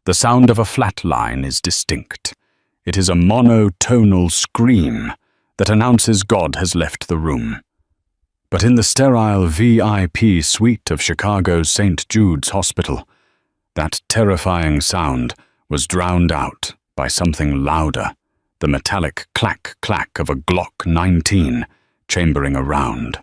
The sound of a flat line is distinct. It is a monotonal scream that announces God has left the room. But in the sterile VIP suite of Chicago's St. Jude's Hospital, that terrifying sound was drowned out by something louder, the metallic clack-clack of a Glock 19 chambering around.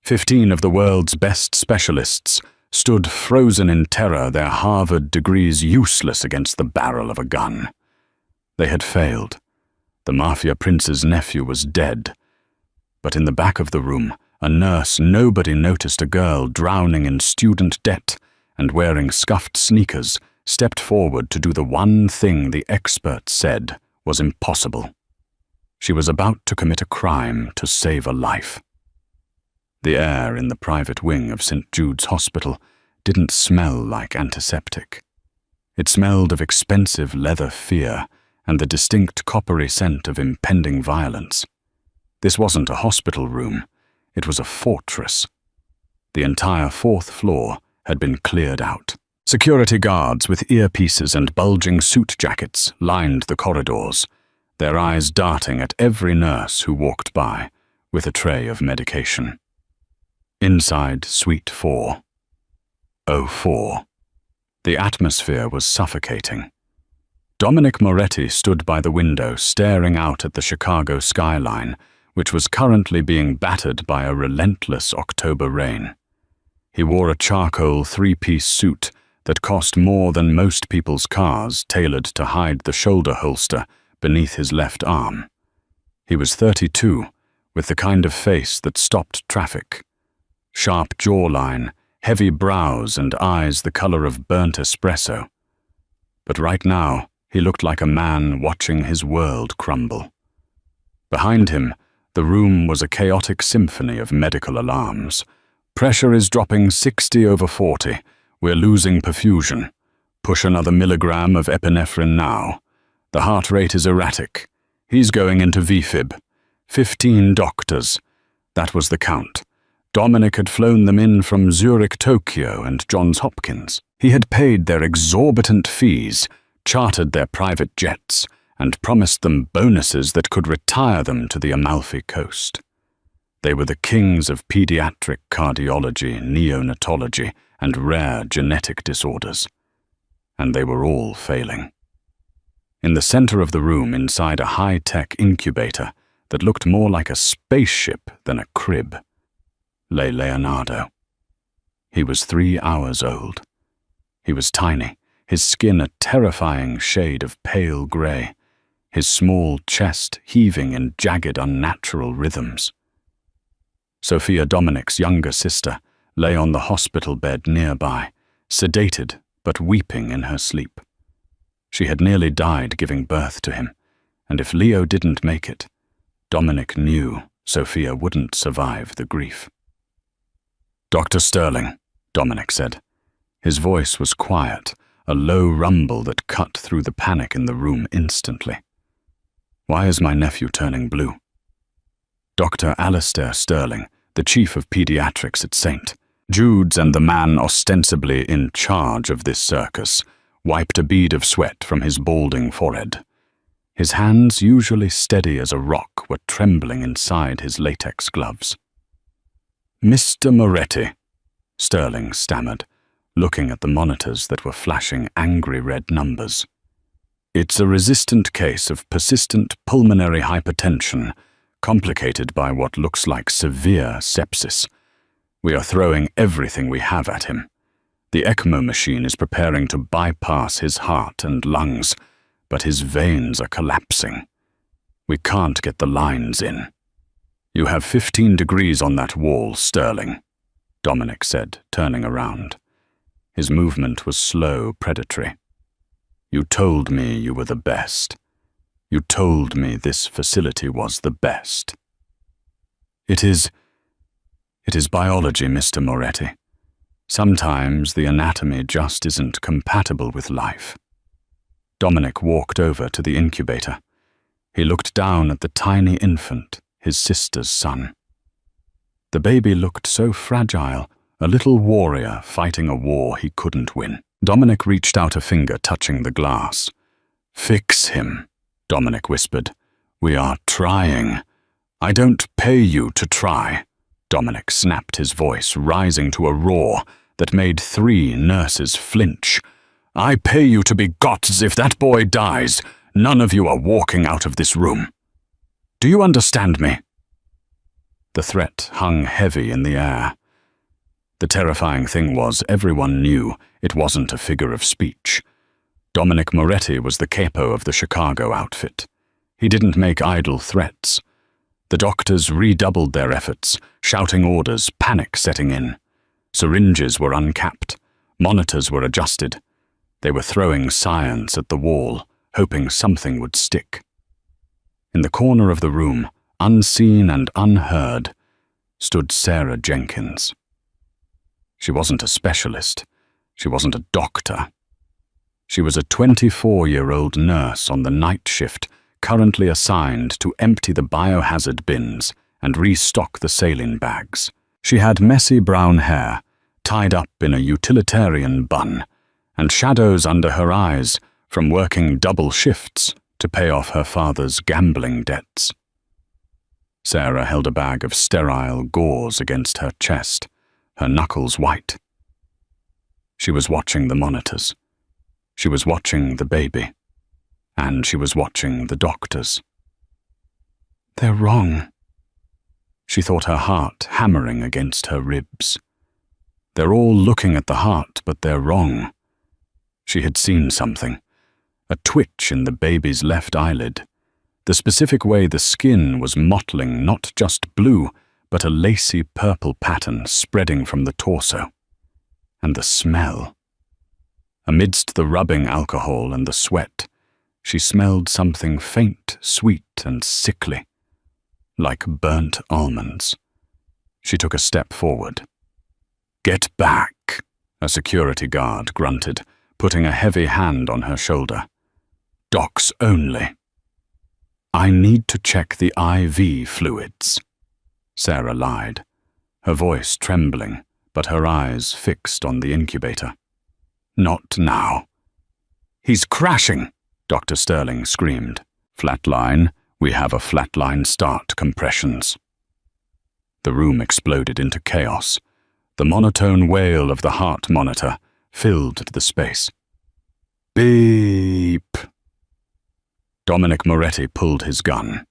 15 of the world's best specialists stood frozen in terror, their Harvard degrees useless against the barrel of a gun. They had failed. The Mafia prince's nephew was dead. But in the back of the room, a nurse nobody noticed, a girl drowning in student debt and wearing scuffed sneakers, stepped forward to do the one thing the experts said was impossible. She was about to commit a crime to save a life. The air in the private wing of St. Jude's Hospital didn't smell like antiseptic. It smelled of expensive leather fear and the distinct coppery scent of impending violence. This wasn't a hospital room. It was a fortress. The entire 4th floor had been cleared out. Security guards with earpieces and bulging suit jackets lined the corridors, their eyes darting at every nurse who walked by with a tray of medication. Inside Suite 404, the atmosphere was suffocating. Dominic Moretti stood by the window staring out at the Chicago skyline, which was currently being battered by a relentless October rain. He wore a charcoal 3-piece suit that cost more than most people's cars, tailored to hide the shoulder holster beneath his left arm. He was 32, with the kind of face that stopped traffic. Sharp jawline, heavy brows, and eyes the color of burnt espresso. But right now, he looked like a man watching his world crumble. Behind him, the room was a chaotic symphony of medical alarms. Pressure is dropping 60/40. We're losing perfusion. Push another milligram of epinephrine now. The heart rate is erratic. He's going into VFib. 15 doctors. That was the count. Dominic had flown them in from Zurich, Tokyo, and Johns Hopkins. He had paid their exorbitant fees, chartered their private jets, and promised them bonuses that could retire them to the Amalfi Coast. They were the kings of pediatric cardiology, neonatology, and rare genetic disorders. And they were all failing. In the center of the room, inside a high-tech incubator that looked more like a spaceship than a crib, lay Leonardo. He was 3 hours old. He was tiny, his skin a terrifying shade of pale gray, his small chest heaving in jagged, unnatural rhythms. Sophia, Dominic's younger sister, lay on the hospital bed nearby, sedated but weeping in her sleep. She had nearly died giving birth to him, and if Leo didn't make it, Dominic knew Sophia wouldn't survive the grief. "Dr. Sterling," Dominic said. His voice was quiet, a low rumble that cut through the panic in the room instantly. "Why is my nephew turning blue?" Dr. Alistair Sterling, the chief of pediatrics at St. Jude's and the man ostensibly in charge of this circus, wiped a bead of sweat from his balding forehead. His hands, usually steady as a rock, were trembling inside his latex gloves. "Mr. Moretti," Sterling stammered, looking at the monitors that were flashing angry red numbers. "It's a resistant case of persistent pulmonary hypertension, complicated by what looks like severe sepsis. We are throwing everything we have at him. The ECMO machine is preparing to bypass his heart and lungs, but his veins are collapsing. We can't get the lines in." "You have 15 degrees on that wall, Sterling," Dominic said, turning around. His movement was slow, predatory. "You told me you were the best. You told me this facility was the best." It is biology, Mr. Moretti. Sometimes the anatomy just isn't compatible with life." Dominic walked over to the incubator. He looked down at the tiny infant, his sister's son. The baby looked so fragile, a little warrior fighting a war he couldn't win. Dominic reached out a finger, touching the glass. "Fix him," Dominic whispered. "We are trying." "I don't pay you to try." Dominic snapped, his voice rising to a roar that made 3 nurses flinch. "I pay you to be gods. If that boy dies, none of you are walking out of this room. Do you understand me?" The threat hung heavy in the air. The terrifying thing was, everyone knew it wasn't a figure of speech. Dominic Moretti was the capo of the Chicago outfit. He didn't make idle threats. The doctors redoubled their efforts, shouting orders, panic setting in. Syringes were uncapped. Monitors were adjusted. They were throwing science at the wall, hoping something would stick. In the corner of the room, unseen and unheard, stood Sarah Jenkins. She wasn't a specialist. She wasn't a doctor. She was a 24-year-old nurse on the night shift, currently assigned to empty the biohazard bins and restock the saline bags. She had messy brown hair, tied up in a utilitarian bun, and shadows under her eyes from working double shifts to pay off her father's gambling debts. Sarah held a bag of sterile gauze against her chest, her knuckles white. She was watching the monitors. She was watching the baby. And she was watching the doctors. "They're wrong." She thought, her heart hammering against her ribs. "They're all looking at the heart, but they're wrong." She had seen something. A twitch in the baby's left eyelid. The specific way the skin was mottling not just blue, but a lacy purple pattern spreading from the torso. And the smell. Amidst the rubbing alcohol and the sweat, she smelled something faint, sweet, and sickly, like burnt almonds. She took a step forward. "Get back," a security guard grunted, putting a heavy hand on her shoulder. "Docs only." "I need to check the IV fluids," Sarah lied, her voice trembling, but her eyes fixed on the incubator. "Not now." "He's crashing," Dr. Sterling screamed. "Flatline, we have a flatline start compressions." The room exploded into chaos. The monotone wail of the heart monitor filled the space. Beep. Dominic Moretti pulled his gun.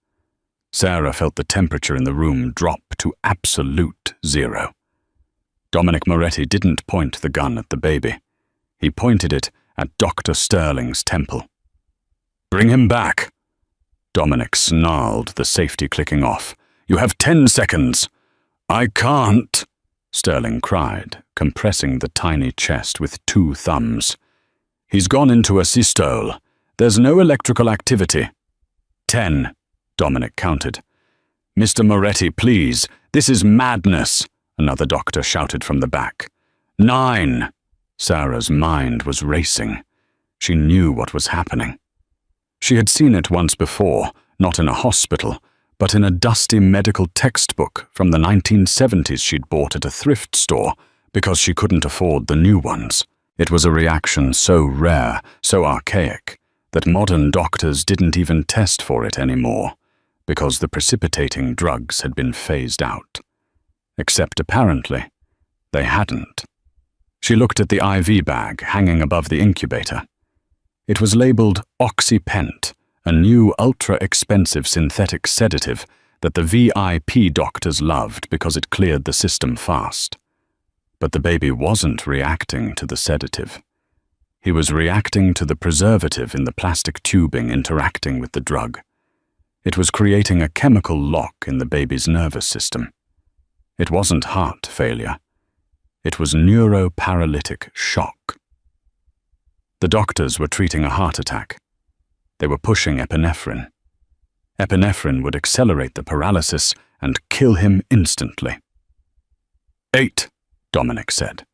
Sarah felt the temperature in the room drop to absolute 0. Dominic Moretti didn't point the gun at the baby. He pointed it at Dr. Sterling's temple. "Bring him back." Dominic snarled, the safety clicking off. "You have 10 seconds." "I can't," Sterling cried, compressing the tiny chest with 2 thumbs. "He's gone into a systole. There's no electrical activity." 10, Dominic counted. "Mr. Moretti, please, this is madness," another doctor shouted from the back. 9. Sarah's mind was racing. She knew what was happening. She had seen it once before, not in a hospital, but in a dusty medical textbook from the 1970s she'd bought at a thrift store because she couldn't afford the new ones. It was a reaction so rare, so archaic, that modern doctors didn't even test for it anymore, because the precipitating drugs had been phased out. Except apparently, they hadn't. She looked at the IV bag hanging above the incubator. It was labeled Oxypent, a new ultra-expensive synthetic sedative that the VIP doctors loved because it cleared the system fast. But the baby wasn't reacting to the sedative. He was reacting to the preservative in the plastic tubing interacting with the drug. It was creating a chemical lock in the baby's nervous system. It wasn't heart failure. It was neuroparalytic shock. The doctors were treating a heart attack. They were pushing epinephrine. Epinephrine would accelerate the paralysis and kill him instantly. 8, Dominic said.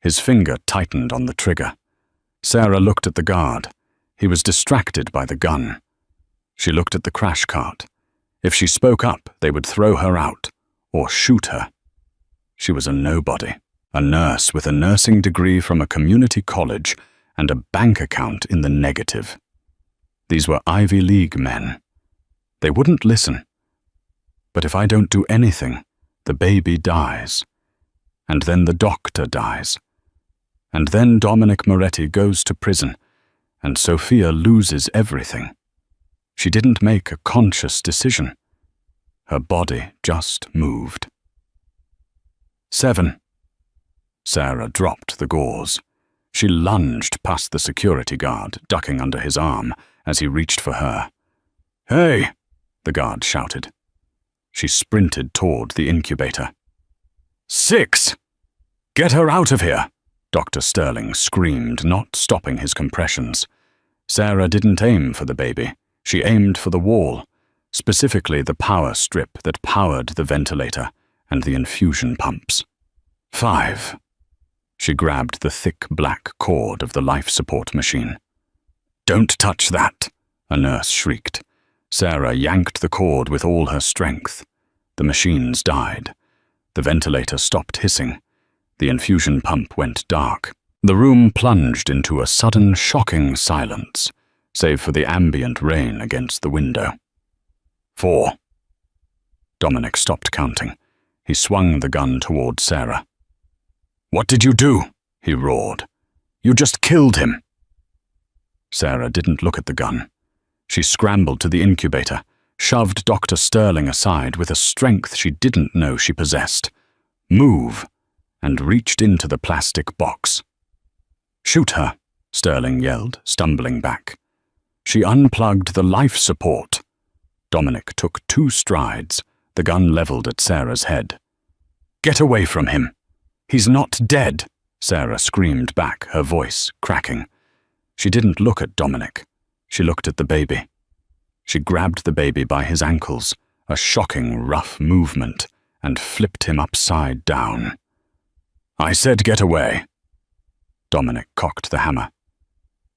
His finger tightened on the trigger. Sarah looked at the guard. He was distracted by the gun. She looked at the crash cart. If she spoke up, they would throw her out or shoot her. She was a nobody. a nurse with a nursing degree from a community college and a bank account in the negative. These were Ivy League men. They wouldn't listen. But if I don't do anything, the baby dies. And then the doctor dies. And then Dominic Moretti goes to prison, and Sophia loses everything. She didn't make a conscious decision. Her body just moved. 7. Sarah dropped the gauze. She lunged past the security guard, ducking under his arm as he reached for her. "Hey!" the guard shouted. She sprinted toward the incubator. 6! "Get her out of here!" Dr. Sterling screamed, not stopping his compressions. Sarah didn't aim for the baby. She aimed for the wall, specifically the power strip that powered the ventilator and the infusion pumps. 5. She grabbed the thick black cord of the life support machine. "Don't touch that!" a nurse shrieked. Sarah yanked the cord with all her strength. The machines died. The ventilator stopped hissing. The infusion pump went dark. The room plunged into a sudden, shocking silence, save for the ambient rain against the window. 4. Dominic stopped counting. He swung the gun toward Sarah. "What did you do?" he roared. "You just killed him." Sarah didn't look at the gun. She scrambled to the incubator, shoved Dr. Sterling aside with a strength she didn't know she possessed. "Move!" and reached into the plastic box. "Shoot her!" Sterling yelled, stumbling back. She unplugged the life support. Dominic took 2 strides, the gun leveled at Sarah's head. "Get away from him! He's not dead!" Sarah screamed back, her voice cracking. She didn't look at Dominic. She looked at the baby. She grabbed the baby by his ankles, a shocking, rough movement, and flipped him upside down. "I said get away." Dominic cocked the hammer.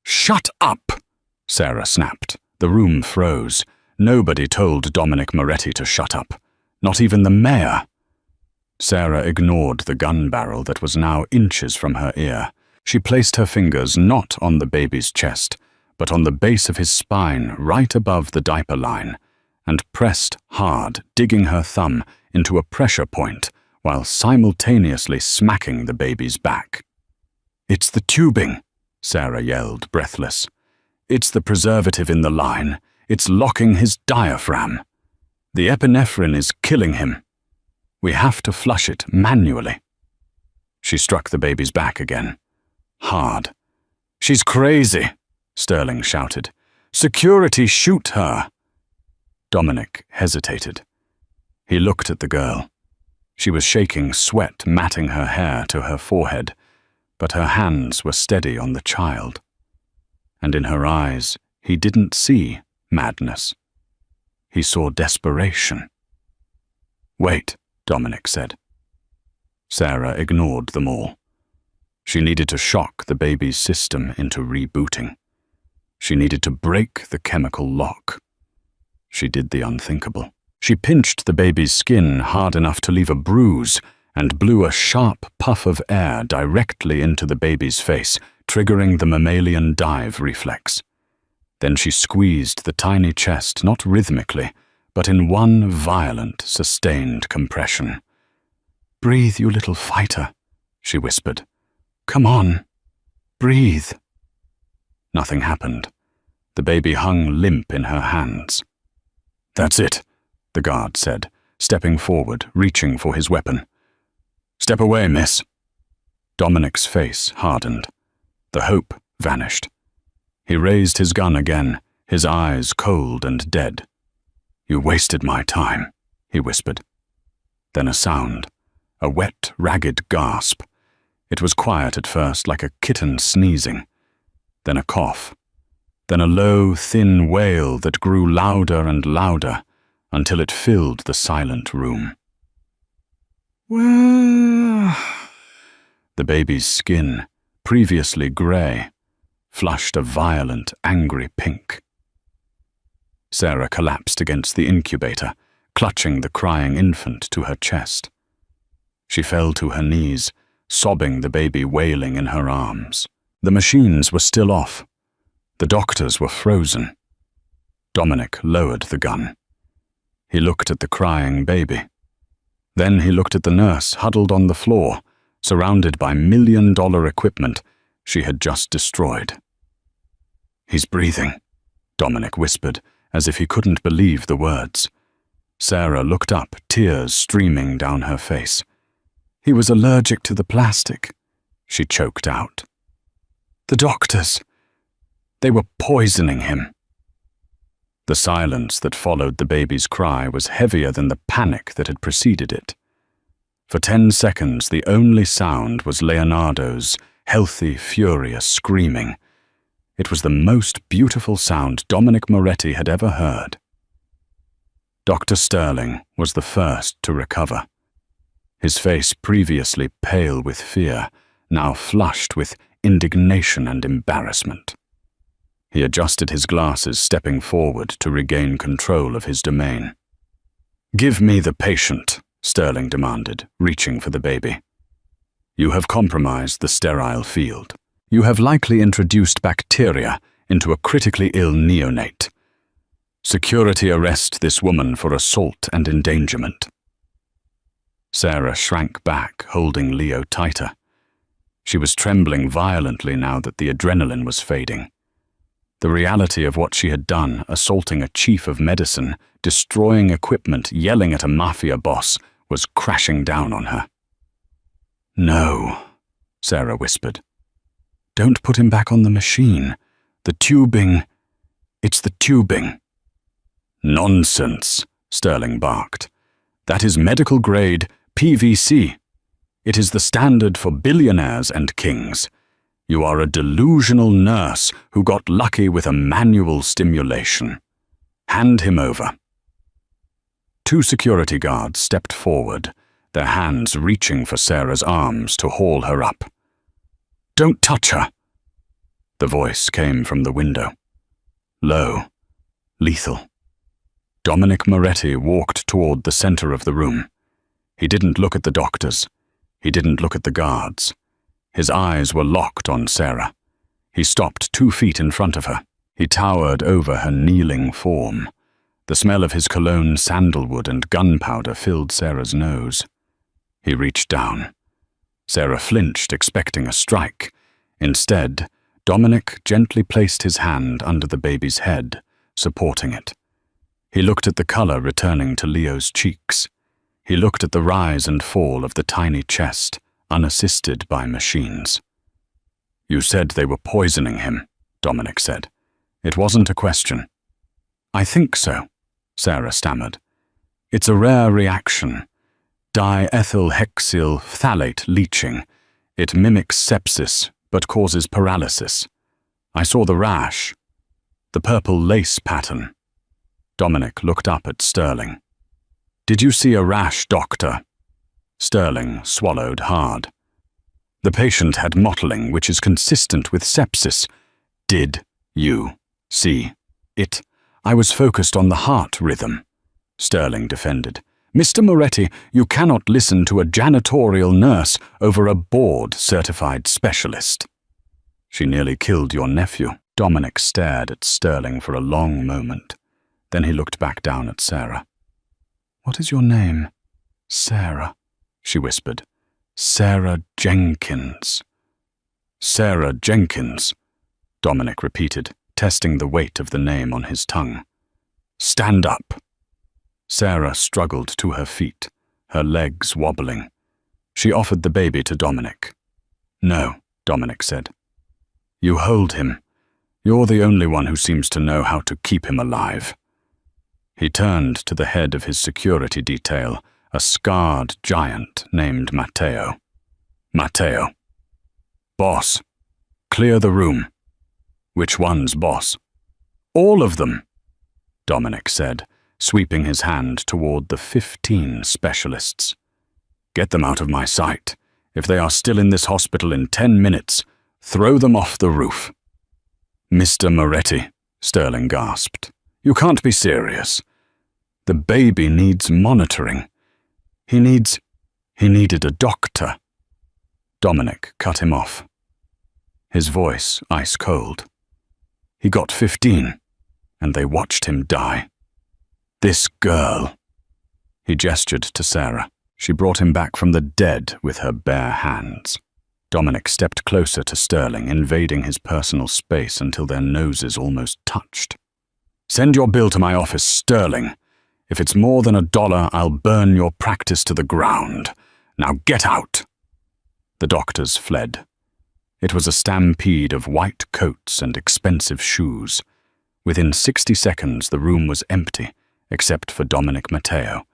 "Shut up!" Sarah snapped. The room froze. Nobody told Dominic Moretti to shut up, not even the mayor. Sarah ignored the gun barrel that was now inches from her ear. She placed her fingers not on the baby's chest, but on the base of his spine right above the diaper line, and pressed hard, digging her thumb into a pressure point while simultaneously smacking the baby's back. "It's the tubing," Sarah yelled, breathless. "It's the preservative in the line. It's locking his diaphragm. The epinephrine is killing him. We have to flush it manually." She struck the baby's back again. Hard. "She's crazy," Sterling shouted. "Security, shoot her!" Dominic hesitated. He looked at the girl. She was shaking sweat, matting her hair to her forehead, but her hands were steady on the child. And in her eyes, he didn't see madness. He saw desperation. "Wait," Dominic said. Sarah ignored them all. She needed to shock the baby's system into rebooting. She needed to break the chemical lock. She did the unthinkable. She pinched the baby's skin hard enough to leave a bruise and blew a sharp puff of air directly into the baby's face, triggering the mammalian dive reflex. Then she squeezed the tiny chest not rhythmically, but in one violent, sustained compression. "Breathe, you little fighter," she whispered. "Come on, breathe." Nothing happened. The baby hung limp in her hands. "That's it," the guard said, stepping forward, reaching for his weapon. "Step away, miss." Dominic's face hardened. The hope vanished. He raised his gun again, his eyes cold and dead. "You wasted my time," he whispered. Then a sound, a wet, ragged gasp. It was quiet at first, like a kitten sneezing. Then a cough. Then a low, thin wail that grew louder and louder until it filled the silent room. "Well..." The baby's skin, previously grey, flushed a violent, angry pink. Sarah collapsed against the incubator, clutching the crying infant to her chest. She fell to her knees, sobbing, the baby wailing in her arms. The machines were still off. The doctors were frozen. Dominic lowered the gun. He looked at the crying baby. Then he looked at the nurse huddled on the floor, surrounded by million-dollar equipment she had just destroyed. "He's breathing," Dominic whispered, as if he couldn't believe the words. Sarah looked up, tears streaming down her face. "He was allergic to the plastic," she choked out. "The doctors, they were poisoning him." The silence that followed the baby's cry was heavier than the panic that had preceded it. For 10 seconds, the only sound was Leonardo's healthy, furious screaming. It was the most beautiful sound Dominic Moretti had ever heard. Dr. Sterling was the first to recover. His face, previously pale with fear, now flushed with indignation and embarrassment. He adjusted his glasses, stepping forward to regain control of his domain. "Give me the patient," Sterling demanded, reaching for the baby. "You have compromised the sterile field. You have likely introduced bacteria into a critically ill neonate. Security arrest this woman for assault and endangerment." Sarah shrank back, holding Leo tighter. She was trembling violently now that the adrenaline was fading. The reality of what she had done, assaulting a chief of medicine, destroying equipment, yelling at a mafia boss, was crashing down on her. "No," Sarah whispered. "Don't put him back on the machine. The tubing... It's the tubing." "Nonsense," Sterling barked. "That is medical-grade PVC. It is the standard for billionaires and kings. You are a delusional nurse who got lucky with a manual stimulation. Hand him over." 2 security guards stepped forward, their hands reaching for Sarah's arms to haul her up. "Don't touch her!" The voice came from the window. Low, lethal. Dominic Moretti walked toward the center of the room. He didn't look at the doctors. He didn't look at the guards. His eyes were locked on Sarah. He stopped 2 feet in front of her. He towered over her kneeling form. The smell of his cologne, sandalwood, and gunpowder filled Sarah's nose. He reached down. Sarah flinched, expecting a strike. Instead, Dominic gently placed his hand under the baby's head, supporting it. He looked at the color returning to Leo's cheeks. He looked at the rise and fall of the tiny chest, unassisted by machines. "You said they were poisoning him," Dominic said. "It wasn't a question." "I think so," Sarah stammered. "It's a rare reaction. Diethylhexyl phthalate leaching. It mimics sepsis, but causes paralysis. I saw the rash. The purple lace pattern." Dominic looked up at Sterling. "Did you see a rash, doctor?" Sterling swallowed hard. "The patient had mottling, which is consistent with sepsis. Did you see it? I was focused on the heart rhythm," Sterling defended. "Mr. Moretti, you cannot listen to a janitorial nurse over a board-certified specialist." "She nearly killed your nephew." Dominic stared at Sterling for a long moment. Then he looked back down at Sarah. "What is your name?" "Sarah," she whispered. "Sarah Jenkins." "Sarah Jenkins," Dominic repeated, testing the weight of the name on his tongue. "Stand up." Sarah struggled to her feet, her legs wobbling. She offered the baby to Dominic. "No," Dominic said. "You hold him. You're the only one who seems to know how to keep him alive." He turned to the head of his security detail, a scarred giant named Matteo. "Matteo." "Boss. Clear the room." "Which one's boss?" "All of them," Dominic said, sweeping his hand toward the 15 specialists. "Get them out of my sight. If they are still in this hospital in 10 minutes, throw them off the roof." "Mr. Moretti," Sterling gasped. "You can't be serious. The baby needs monitoring. He needed a doctor." Dominic cut him off, his voice ice cold. He got 15, and they watched him die. This girl. He gestured to Sarah. She brought him back from the dead with her bare hands. Dominic stepped closer to Sterling, invading his personal space until their noses almost touched. "Send your bill to my office, Sterling. If it's more than $1, I'll burn your practice to the ground. Now get out." The doctors fled. It was a stampede of white coats and expensive shoes. Within 60 seconds, the room was empty, except for Dominic Matteo,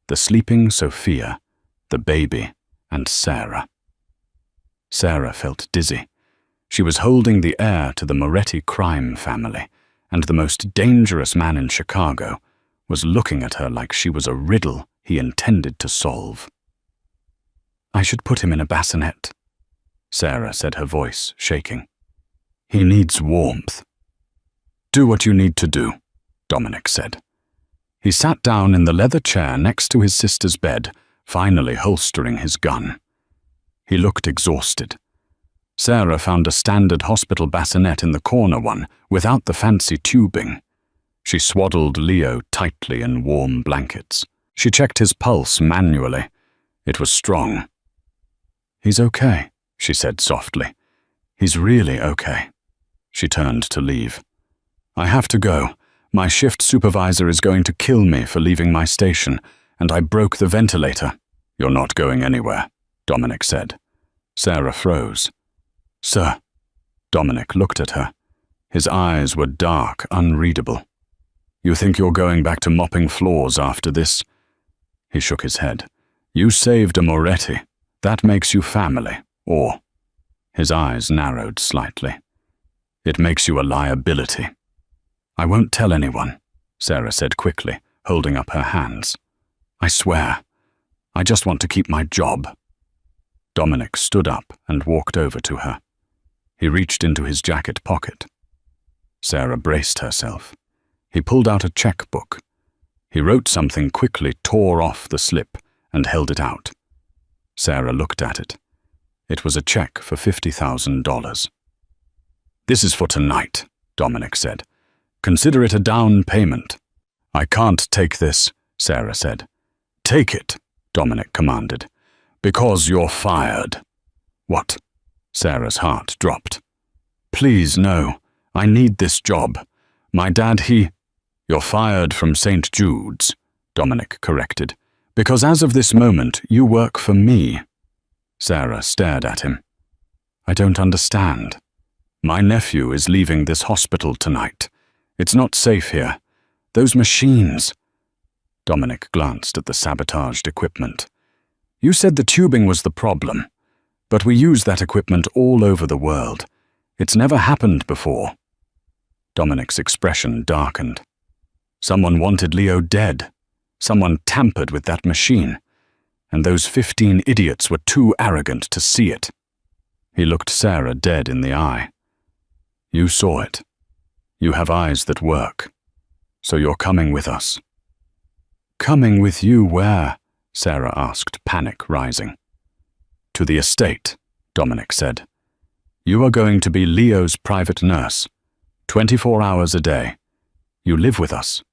the sleeping Sophia, the baby, and Sarah. Sarah felt dizzy. She was holding the heir to the Moretti crime family, and the most dangerous man in Chicago was looking at her like she was a riddle he intended to solve. "I should put him in a bassinet," Sarah said, her voice shaking. "He needs warmth." "Do what you need to do," Dominic said. He sat down in the leather chair next to his sister's bed, finally holstering his gun. He looked exhausted. Sarah found a standard hospital bassinet in the corner one, without the fancy tubing. She swaddled Leo tightly in warm blankets. She checked his pulse manually. It was strong. "He's okay," she said softly. "He's really okay." She turned to leave. "I have to go. My shift supervisor is going to kill me for leaving my station, and I broke the ventilator." "You're not going anywhere," Dominic said. Sarah froze. "Sir." Dominic looked at her. His eyes were dark, unreadable. "You think you're going back to mopping floors after this?" He shook his head. "You saved a Moretti. That makes you family, or—" His eyes narrowed slightly. "It makes you a liability." "I won't tell anyone," Sarah said quickly, holding up her hands. "I swear. I just want to keep my job." Dominic stood up and walked over to her. He reached into his jacket pocket. Sarah braced herself. He pulled out a checkbook. He wrote something quickly, tore off the slip, and held it out. Sarah looked at it. It was a check for $50,000. "This is for tonight," Dominic said. "Consider it a down payment." "I can't take this," Sarah said. "Take it," Dominic commanded. "Because you're fired." "What?" Sarah's heart dropped. "Please, no. I need this job. My dad, You're fired from St. Jude's," Dominic corrected. "Because as of this moment, you work for me." Sarah stared at him. "I don't understand. My nephew is leaving this hospital tonight. It's not safe here. Those machines—" Dominic glanced at the sabotaged equipment. "You said the tubing was the problem, but we use that equipment all over the world. It's never happened before." Dominic's expression darkened. "Someone wanted Leo dead. Someone tampered with that machine, and those 15 idiots were too arrogant to see it." He looked Sarah dead in the eye. "You saw it. You have eyes that work. So you're coming with us." "Coming with you where?" Sarah asked, panic rising. "To the estate," Dominic said. "You are going to be Leo's private nurse, 24 hours a day. You live with us.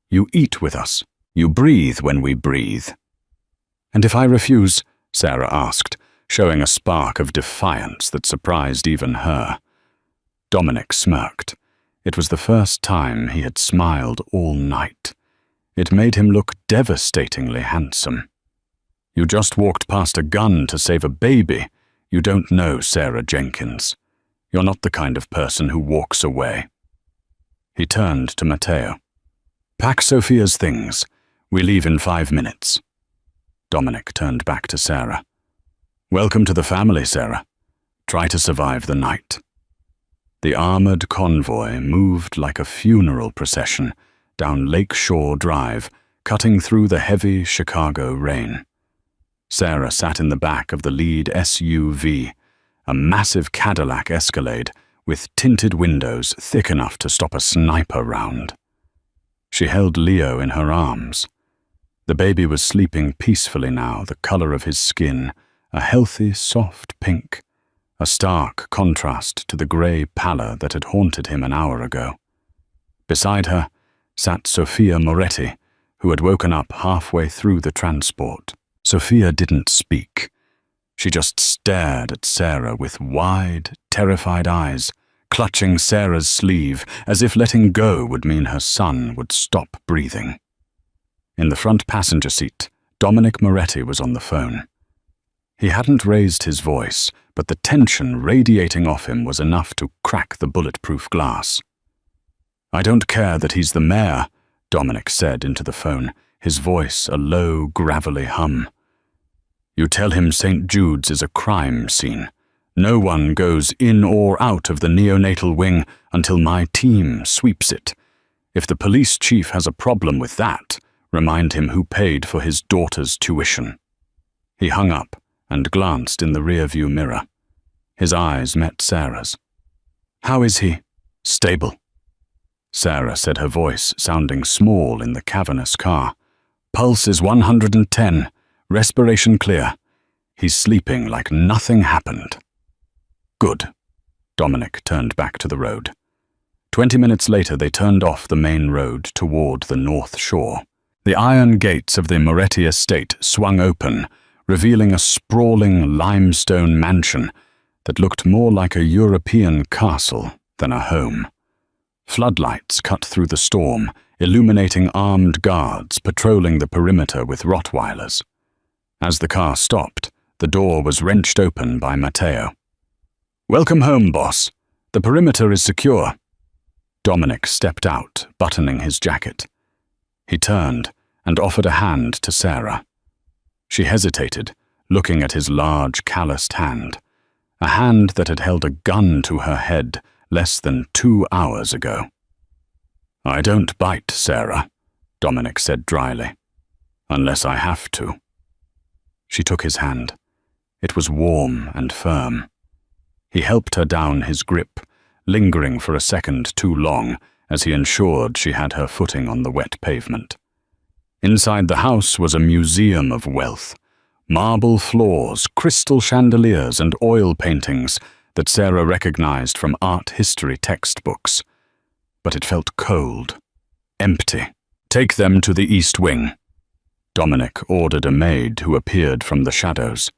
You eat with us. You breathe when we breathe." "And if I refuse?" Sarah asked, showing a spark of defiance that surprised even her. Dominic smirked. It was the first time he had smiled all night. It made him look devastatingly handsome. "You just walked past a gun to save a baby. You don't know Sarah Jenkins. You're not the kind of person who walks away." He turned to Matteo. "Pack Sophia's things. We leave in 5 minutes." Dominic turned back to Sarah. "Welcome to the family, Sarah. Try to survive the night." The armored convoy moved like a funeral procession down Lake Shore Drive, cutting through the heavy Chicago rain. Sarah sat in the back of the lead SUV, a massive Cadillac Escalade with tinted windows thick enough to stop a sniper round. She held Leo in her arms. The baby was sleeping peacefully now, the color of his skin a healthy, soft pink, a stark contrast to the grey pallor that had haunted him an hour ago. Beside her sat Sophia Moretti, who had woken up halfway through the transport. Sophia didn't speak. She just stared at Sarah with wide, terrified eyes, clutching Sarah's sleeve as if letting go would mean her son would stop breathing. In the front passenger seat, Dominic Moretti was on the phone. He hadn't raised his voice, but the tension radiating off him was enough to crack the bulletproof glass. "I don't care that he's the mayor," Dominic said into the phone, his voice a low, gravelly hum. "You tell him St. Jude's is a crime scene. No one goes in or out of the neonatal wing until my team sweeps it. If the police chief has a problem with that, remind him who paid for his daughter's tuition." He hung up and glanced in the rearview mirror. His eyes met Sarah's. "How is he?" "Stable," Sarah said, her voice sounding small in the cavernous car. "Pulse is 110, respiration clear. He's sleeping like nothing happened." "Good." Dominic turned back to the road. 20 minutes later, they turned off the main road toward the north shore. The iron gates of the Moretti estate swung open, revealing a sprawling limestone mansion that looked more like a European castle than a home. Floodlights cut through the storm, illuminating armed guards patrolling the perimeter with Rottweilers. As the car stopped, the door was wrenched open by Matteo. "Welcome home, boss. The perimeter is secure." Dominic stepped out, buttoning his jacket. He turned and offered a hand to Sarah. She hesitated, looking at his large, calloused hand, a hand that had held a gun to her head less than 2 hours ago. "I don't bite, Sarah," Dominic said dryly, "unless I have to." She took his hand. It was warm and firm. He helped her down his grip, lingering for a second too long as he ensured she had her footing on the wet pavement. Inside the house was a museum of wealth. Marble floors, crystal chandeliers, and oil paintings that Sarah recognized from art history textbooks. But it felt cold, empty. "Take them to the East Wing," Dominic ordered a maid who appeared from the shadows.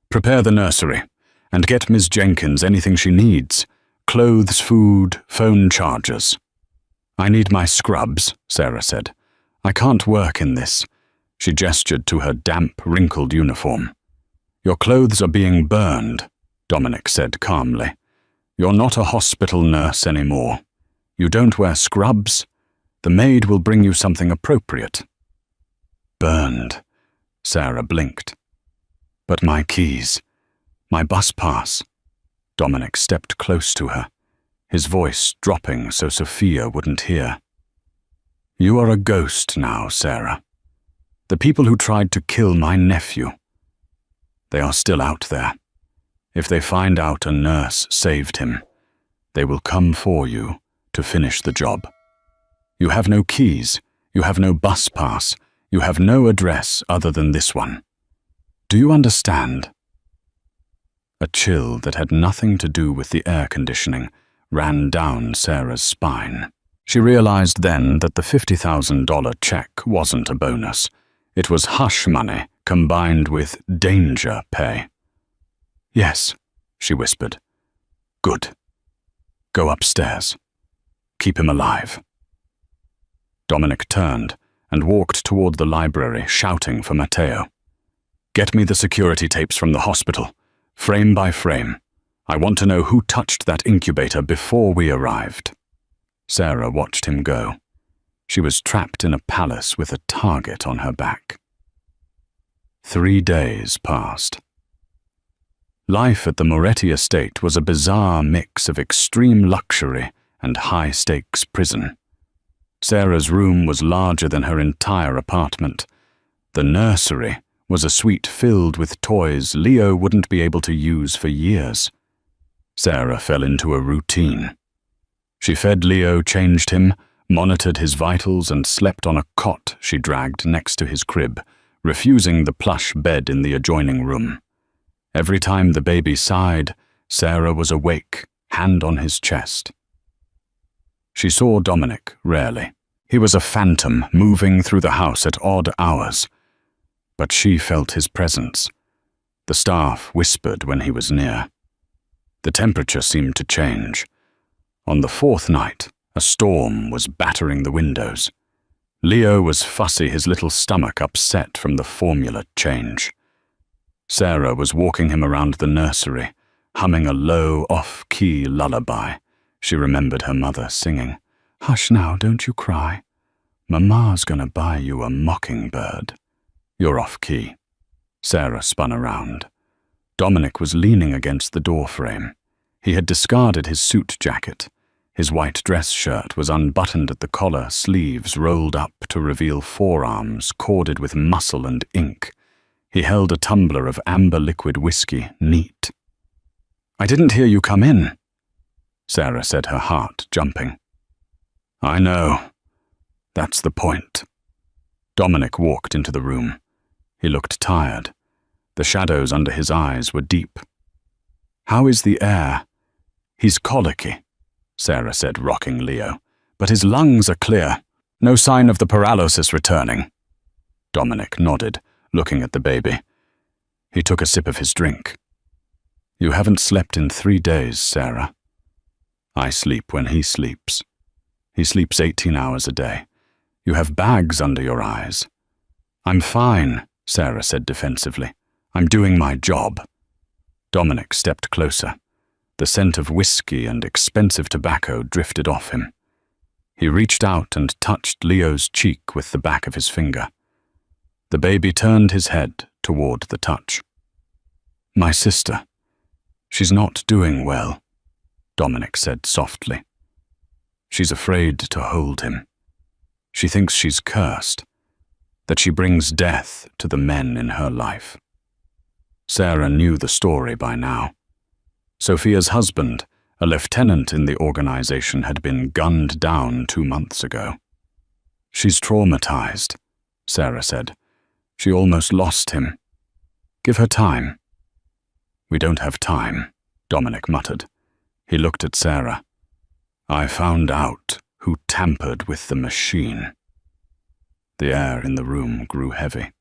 "Prepare the nursery, and get Miss Jenkins anything she needs. Clothes, food, phone chargers." "I need my scrubs," Sarah said. "I can't work in this." She gestured to her damp, wrinkled uniform. "Your clothes are being burned," Dominic said calmly. "You're not a hospital nurse anymore. You don't wear scrubs. The maid will bring you something appropriate." "Burned," Sarah blinked. "But my keys, my bus pass." Dominic stepped close to her, his voice dropping so Sophia wouldn't hear. "You are a ghost now, Sarah. The people who tried to kill my nephew, they are still out there. If they find out a nurse saved him, they will come for you to finish the job. You have no keys, you have no bus pass, you have no address other than this one. Do you understand?" A chill that had nothing to do with the air conditioning ran down Sarah's spine. She realized then that the $50,000 check wasn't a bonus. It was hush money combined with danger pay. "Yes," she whispered. "Good. Go upstairs. Keep him alive." Dominic turned and walked toward the library, shouting for Matteo. "Get me the security tapes from the hospital, frame by frame. I want to know who touched that incubator before we arrived." Sarah watched him go. She was trapped in a palace with a target on her back. 3 days passed. Life at the Moretti estate was a bizarre mix of extreme luxury and high-stakes prison. Sarah's room was larger than her entire apartment. The nursery was a suite filled with toys Leo wouldn't be able to use for years. Sarah fell into a routine. She fed Leo, changed him, monitored his vitals, and slept on a cot she dragged next to his crib, refusing the plush bed in the adjoining room. Every time the baby sighed, Sarah was awake, hand on his chest. She saw Dominic rarely. He was a phantom moving through the house at odd hours. But she felt his presence. The staff whispered when he was near. The temperature seemed to change. On the fourth night, a storm was battering the windows. Leo was fussy, his little stomach upset from the formula change. Sarah was walking him around the nursery, humming a low, off-key lullaby. She remembered her mother singing, "Hush now, don't you cry. Mama's gonna buy you a mockingbird." "You're off-key." Sarah spun around. Dominic was leaning against the doorframe. He had discarded his suit jacket. His white dress shirt was unbuttoned at the collar, sleeves rolled up to reveal forearms corded with muscle and ink. He held a tumbler of amber liquid whiskey, neat. "I didn't hear you come in," Sarah said, her heart jumping. "I know. That's the point." Dominic walked into the room. He looked tired. The shadows under his eyes were deep. "How is the air?" "He's colicky," Sarah said, rocking Leo. "But his lungs are clear. No sign of the paralysis returning." Dominic nodded, looking at the baby. He took a sip of his drink. "You haven't slept in 3 days, Sarah." "I sleep when he sleeps. He sleeps 18 hours a day. You have bags under your eyes." "I'm fine," Sarah said defensively. "I'm doing my job." Dominic stepped closer. The scent of whiskey and expensive tobacco drifted off him. He reached out and touched Leo's cheek with the back of his finger. The baby turned his head toward the touch. "My sister. She's not doing well," Dominic said softly. "She's afraid to hold him. She thinks she's cursed, that she brings death to the men in her life." Sarah knew the story by now. Sophia's husband, a lieutenant in the organization, had been gunned down 2 months ago. "She's traumatized," Sarah said. "She almost lost him. Give her time." "We don't have time," Dominic muttered. He looked at Sarah. "I found out who tampered with the machine." The air in the room grew heavy.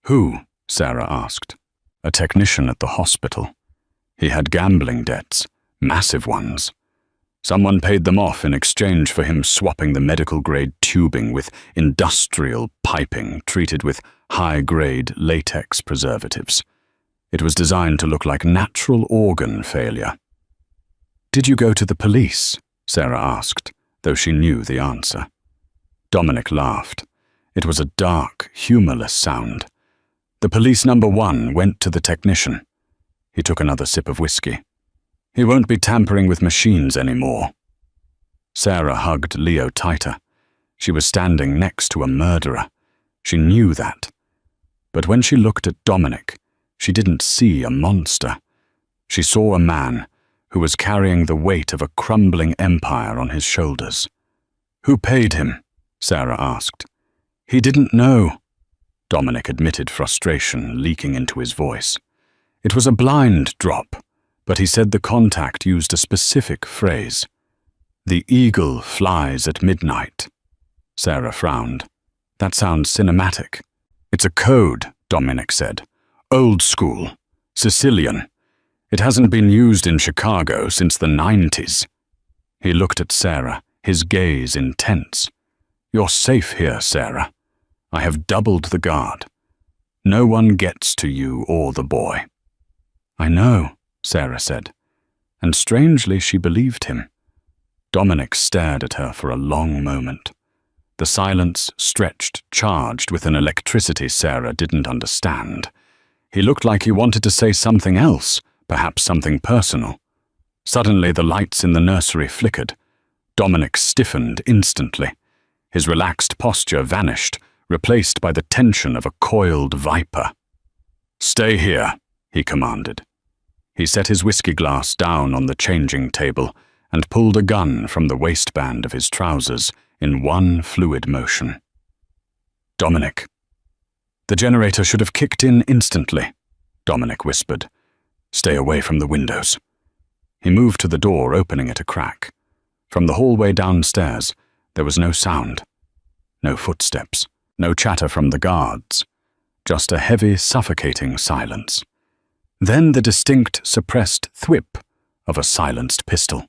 "Who?" Sarah asked. "A technician at the hospital. He had gambling debts, massive ones. Someone paid them off in exchange for him swapping the medical-grade tubing with industrial piping treated with high-grade latex preservatives. It was designed to look like natural organ failure." "Did you go to the police?" Sarah asked, though she knew the answer. Dominic laughed. It was a dark, humorless sound. "The police number 1 went to the technician." He took another sip of whiskey. "He won't be tampering with machines anymore." Sarah hugged Leo tighter. She was standing next to a murderer. She knew that. But when she looked at Dominic, she didn't see a monster. She saw a man who was carrying the weight of a crumbling empire on his shoulders. "Who paid him?" Sarah asked. "He didn't know." Dominic admitted frustration leaking into his voice. "It was a blind drop, but he said the contact used a specific phrase. 'The eagle flies at midnight.'" Sarah frowned. "That sounds cinematic." "It's a code," Dominic said. "Old school. Sicilian. It hasn't been used in Chicago since the 90s. He looked at Sarah, his gaze intense. "You're safe here, Sarah. I have doubled the guard. No one gets to you or the boy." "I know," Sarah said, and strangely she believed him. Dominic stared at her for a long moment. The silence stretched, charged with an electricity Sarah didn't understand. He looked like he wanted to say something else, perhaps something personal. Suddenly the lights in the nursery flickered. Dominic stiffened instantly. His relaxed posture vanished, replaced by the tension of a coiled viper. "Stay here," he commanded. He set his whiskey glass down on the changing table and pulled a gun from the waistband of his trousers in one fluid motion. "Dominic." The generator should have kicked in instantly. Dominic whispered. "Stay away from the windows." He moved to the door, opening it a crack. From the hallway downstairs, there was no sound. No footsteps, no chatter from the guards. Just a heavy, suffocating silence. Then the distinct, suppressed thwip of a silenced pistol.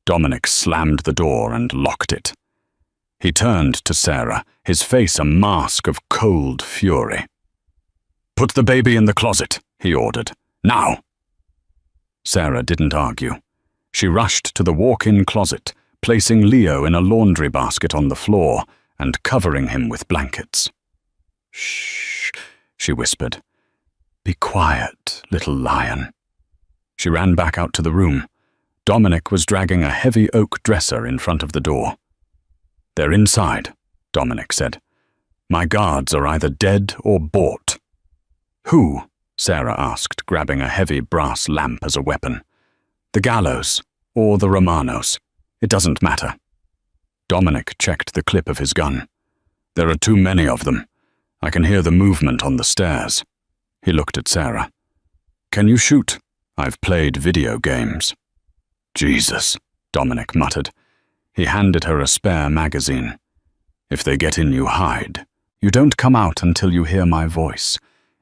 Dominic slammed the door and locked it. He turned to Sarah, his face a mask of cold fury. "Put the baby in the closet," he ordered. "Now!" Sarah didn't argue. She rushed to the walk-in closet, placing Leo in a laundry basket on the floor and covering him with blankets. "Shh," she whispered. "Be quiet, little lion." She ran back out to the room. Dominic was dragging a heavy oak dresser in front of the door. "They're inside," Dominic said. "My guards are either dead or bought." "Who?" Sarah asked, grabbing a heavy brass lamp as a weapon. "The gallows, or the Romanos. It doesn't matter." Dominic checked the clip of his gun. "There are too many of them. I can hear the movement on the stairs." He looked at Sarah. "Can you shoot? I've played video games." "Jesus," Dominic muttered. He handed her a spare magazine. "If they get in, you hide. You don't come out until you hear my voice.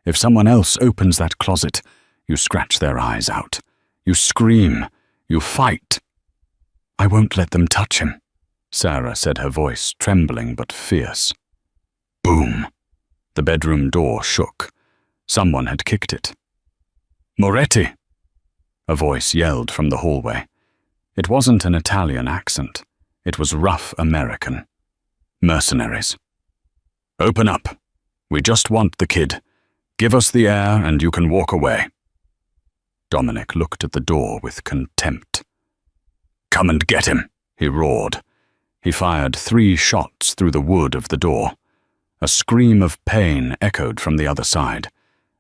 If someone else opens that closet, you scratch their eyes out. You scream. You fight." "I won't let them touch him," Sarah said, her voice trembling but fierce. Boom. The bedroom door shook. Someone had kicked it. "Moretti!" A voice yelled from the hallway. It wasn't an Italian accent. It was rough American. "Mercenaries. Open up. We just want the kid. Give us the air and you can walk away." Dominic looked at the door with contempt. "Come and get him," he roared. He fired 3 shots through the wood of the door. A scream of pain echoed from the other side.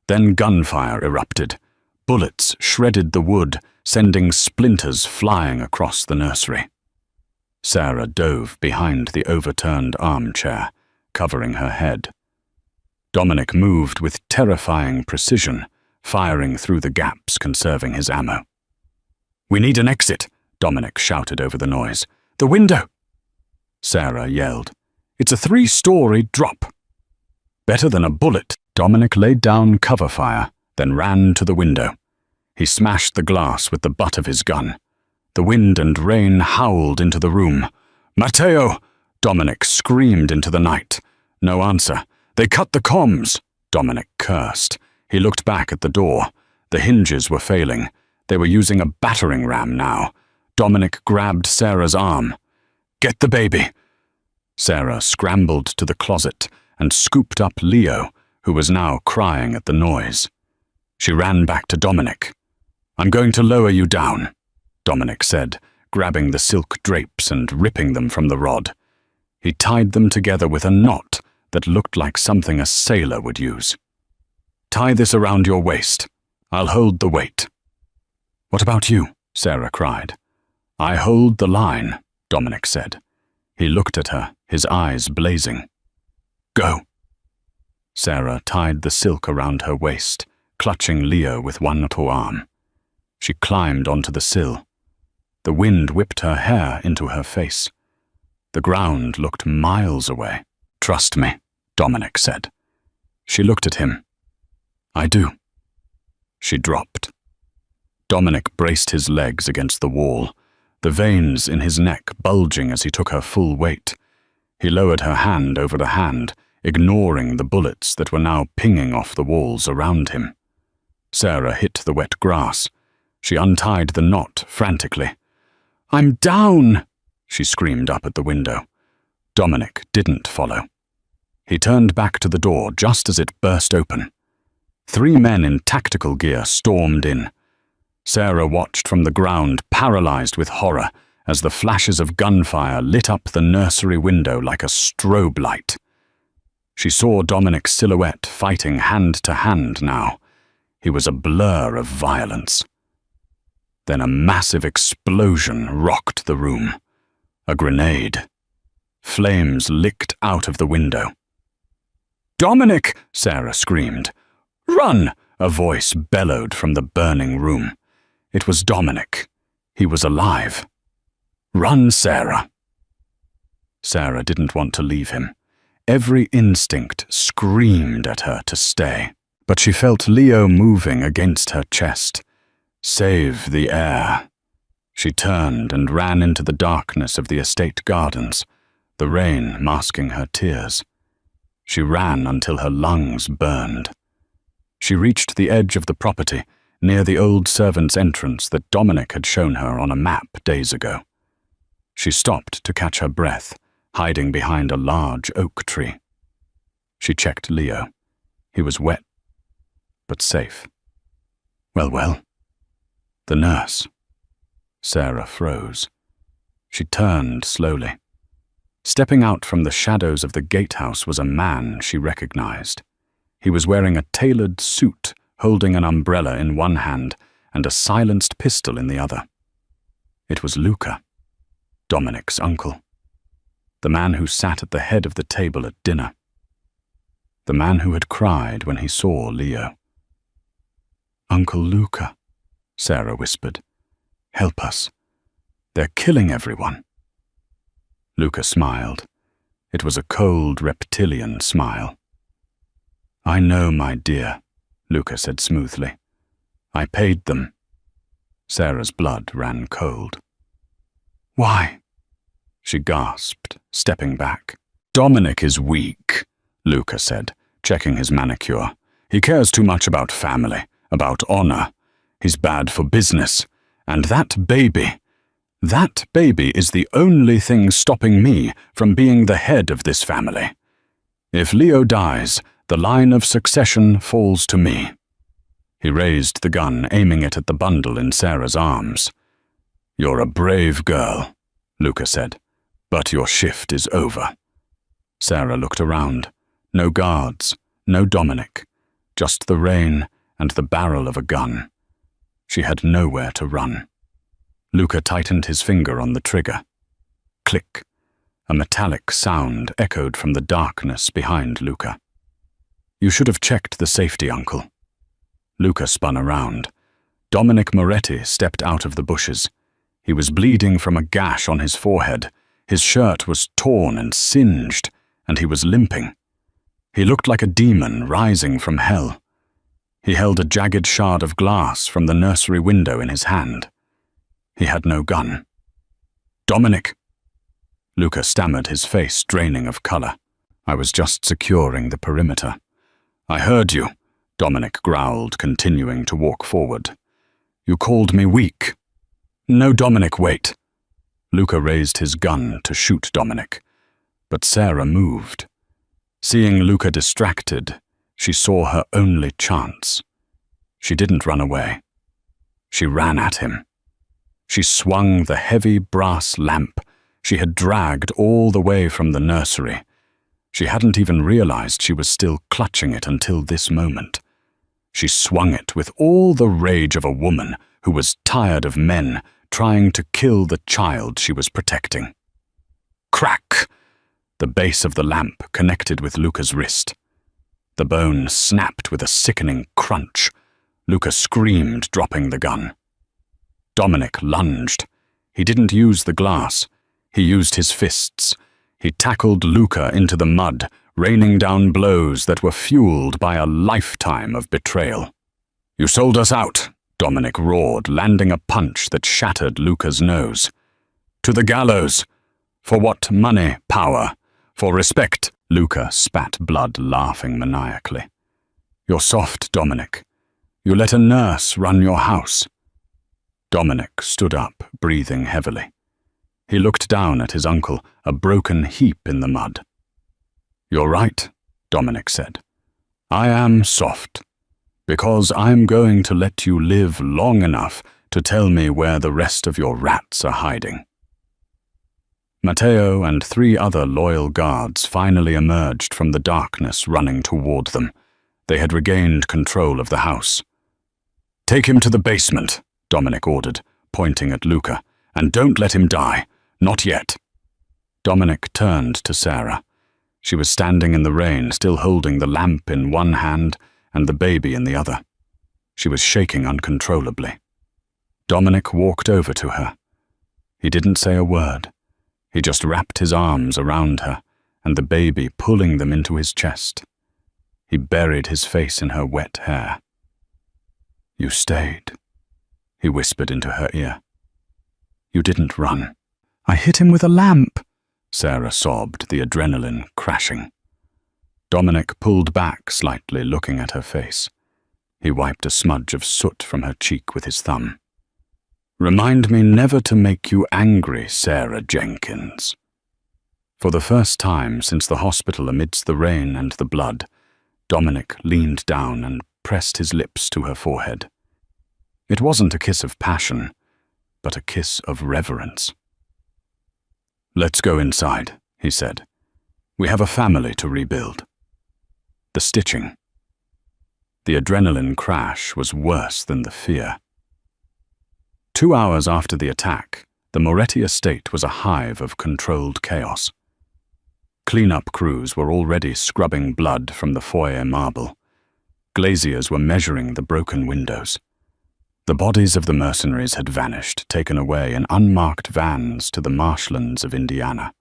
Then gunfire erupted. Bullets shredded the wood, sending splinters flying across the nursery. Sarah dove behind the overturned armchair, covering her head. Dominic moved with terrifying precision, firing through the gaps, conserving his ammo. "We need an exit," Dominic shouted over the noise. "The window!" Sarah yelled. "It's a 3-story drop." Better than a bullet, Dominic laid down cover fire, then ran to the window. He smashed the glass with the butt of his gun. The wind and rain howled into the room. "Matteo!" Dominic screamed into the night. No answer. "They cut the comms!" Dominic cursed. He looked back at the door. The hinges were failing. They were using a battering ram now. Dominic grabbed Sarah's arm. "Get the baby!" Sarah scrambled to the closet and scooped up Leo, who was now crying at the noise. She ran back to Dominic. "I'm going to lower you down," Dominic said, grabbing the silk drapes and ripping them from the rod. He tied them together with a knot that looked like something a sailor would use. "Tie this around your waist. I'll hold the weight." "What about you?" Sarah cried. "I hold the line," Dominic said. He looked at her, his eyes blazing. "Go." Sarah tied the silk around her waist, clutching Leo with one arm. She climbed onto the sill. The wind whipped her hair into her face. The ground looked miles away. "Trust me," Dominic said. She looked at him. "I do." She dropped. Dominic braced his legs against the wall, the veins in his neck bulging as he took her full weight. He lowered her hand over the hand, ignoring the bullets that were now pinging off the walls around him. Sarah hit the wet grass. She untied the knot frantically. "I'm down!" she screamed up at the window. Dominic didn't follow. He turned back to the door just as it burst open. 3 men in tactical gear stormed in. Sarah watched from the ground, paralyzed with horror, as the flashes of gunfire lit up the nursery window like a strobe light. She saw Dominic's silhouette fighting hand to hand now. He was a blur of violence. Then a massive explosion rocked the room. A grenade. Flames licked out of the window. "Dominic!" Sarah screamed. "Run!" A voice bellowed from the burning room. It was Dominic. He was alive. "Run, Sarah." Sarah didn't want to leave him. Every instinct screamed at her to stay, but she felt Leo moving against her chest. Save the air. She turned and ran into the darkness of the estate gardens, the rain masking her tears. She ran until her lungs burned. She reached the edge of the property, near the old servant's entrance that Dominic had shown her on a map days ago. She stopped to catch her breath, hiding behind a large oak tree. She checked Leo. He was wet, but safe. Well. The nurse. Sarah froze. She turned slowly. Stepping out from the shadows of the gatehouse was a man she recognized. He was wearing a tailored suit, holding an umbrella in one hand and a silenced pistol in the other. It was Luca, Dominic's uncle. The man who sat at the head of the table at dinner. The man who had cried when he saw Leo. "Uncle Luca," Sarah whispered. "Help us. They're killing everyone." Luca smiled. It was a cold, reptilian smile. "I know, my dear," Luca said smoothly. "I paid them." Sarah's blood ran cold. "Why?" she gasped, stepping back. "Dominic is weak," Luca said, checking his manicure. "He cares too much about family, about honor. He's bad for business. And that baby is the only thing stopping me from being the head of this family. If Leo dies, the line of succession falls to me." He raised the gun, aiming it at the bundle in Sarah's arms. "You're a brave girl," Luca said, "but your shift is over." Sarah looked around. No guards, no Dominic, just the rain and the barrel of a gun. She had nowhere to run. Luca tightened his finger on the trigger. Click. A metallic sound echoed from the darkness behind Luca. "You should have checked the safety, Uncle." Luca spun around. Dominic Moretti stepped out of the bushes. He was bleeding from a gash on his forehead. His shirt was torn and singed, and he was limping. He looked like a demon rising from hell. He held a jagged shard of glass from the nursery window in his hand. He had no gun. "Dominic!" Luca stammered, his face draining of color. "I was just securing the perimeter." "I heard you," Dominic growled, continuing to walk forward. "You called me weak." "No, Dominic, wait." Luca raised his gun to shoot Dominic, but Sarah moved. Seeing Luca distracted, she saw her only chance. She didn't run away. She ran at him. She swung the heavy brass lamp she had dragged all the way from the nursery. She hadn't even realized she was still clutching it until this moment. She swung it with all the rage of a woman who was tired of men trying to kill the child she was protecting. Crack! The base of the lamp connected with Luca's wrist. The bone snapped with a sickening crunch. Luca screamed, dropping the gun. Dominic lunged. He didn't use the glass. He used his fists. He tackled Luca into the mud, raining down blows that were fueled by a lifetime of betrayal. "You sold us out," Dominic roared, landing a punch that shattered Luca's nose. "To the gallows! For what? Money, power, for respect." Luca spat blood, laughing maniacally. "You're soft, Dominic. You let a nurse run your house." Dominic stood up, breathing heavily. He looked down at his uncle, a broken heap in the mud. "You're right," Dominic said. "I am soft, because I'm going to let you live long enough to tell me where the rest of your rats are hiding." Matteo and 3 other loyal guards finally emerged from the darkness, running toward them. They had regained control of the house. "Take him to the basement," Dominic ordered, pointing at Luca, "and don't let him die. Not yet." Dominic turned to Sarah. She was standing in the rain, still holding the lamp in one hand and the baby in the other. She was shaking uncontrollably. Dominic walked over to her. He didn't say a word. He just wrapped his arms around her and the baby, pulling them into his chest. He buried his face in her wet hair. "You stayed," he whispered into her ear. "You didn't run." "I hit him with a lamp," Sarah sobbed, the adrenaline crashing. Dominic pulled back slightly, looking at her face. He wiped a smudge of soot from her cheek with his thumb. "Remind me never to make you angry, Sarah Jenkins." For the first time since the hospital amidst the rain and the blood, Dominic leaned down and pressed his lips to her forehead. It wasn't a kiss of passion, but a kiss of reverence. "Let's go inside," he said. "We have a family to rebuild." The stitching. The adrenaline crash was worse than the fear. 2 hours after the attack, the Moretti estate was a hive of controlled chaos. Clean-up crews were already scrubbing blood from the foyer marble. Glaziers were measuring the broken windows. The bodies of the mercenaries had vanished, taken away in unmarked vans to the marshlands of Indiana.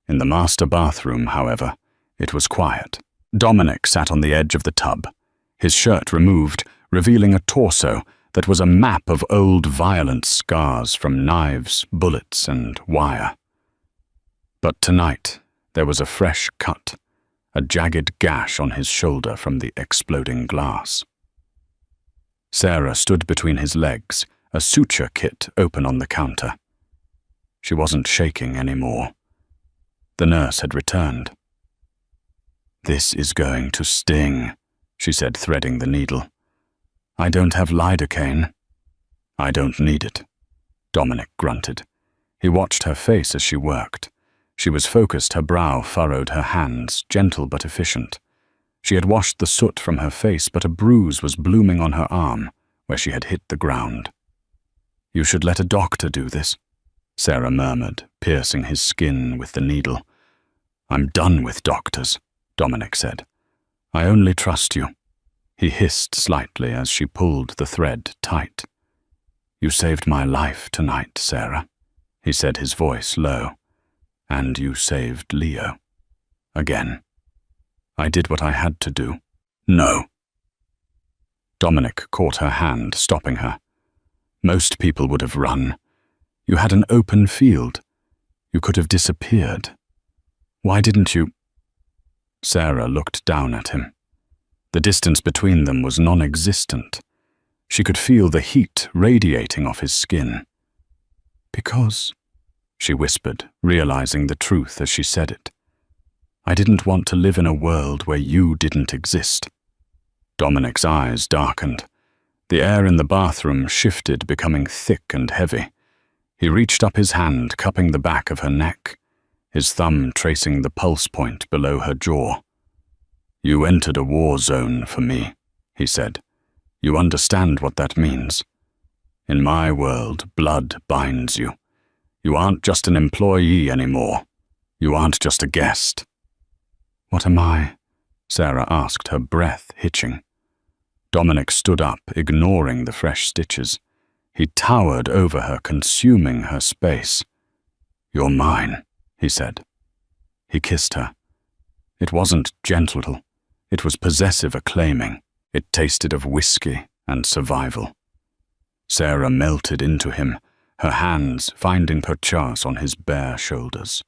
In the master bathroom, however, it was quiet. Dominic sat on the edge of the tub, his shirt removed, revealing a torso that was a map of old violent scars from knives, bullets, and wire. But tonight, there was a fresh cut, a jagged gash on his shoulder from the exploding glass. Sarah stood between his legs, a suture kit open on the counter. She wasn't shaking anymore. The nurse had returned. "This is going to sting," she said, threading the needle. "I don't have lidocaine." "I don't need it," Dominic grunted. He watched her face as she worked. She was focused, her brow furrowed, her hands gentle but efficient. She had washed the soot from her face, but a bruise was blooming on her arm, where she had hit the ground. "You should let a doctor do this," Sarah murmured, piercing his skin with the needle. "I'm done with doctors," Dominic said. "I only trust you." He hissed slightly as she pulled the thread tight. "You saved my life tonight, Sarah," he said, his voice low. "And you saved Leo. Again. I did what I had to do." "No." Dominic caught her hand, stopping her. "Most people would have run. You had an open field. You could have disappeared. Why didn't you?" Sarah looked down at him. The distance between them was non-existent. She could feel the heat radiating off his skin. "Because," she whispered, realizing the truth as she said it, "I didn't want to live in a world where you didn't exist." Dominic's eyes darkened. The air in the bathroom shifted, becoming thick and heavy. He reached up his hand, cupping the back of her neck, his thumb tracing the pulse point below her jaw. "You entered a war zone for me," he said. "You understand what that means. In my world, blood binds you. You aren't just an employee anymore. You aren't just a guest." "What am I?" Sarah asked, her breath hitching. Dominic stood up, ignoring the fresh stitches. He towered over her, consuming her space. "You're mine," he said. He kissed her. It wasn't gentle. It was possessive acclaiming. It tasted of whiskey and survival. Sarah melted into him, her hands finding perchance on his bare shoulders.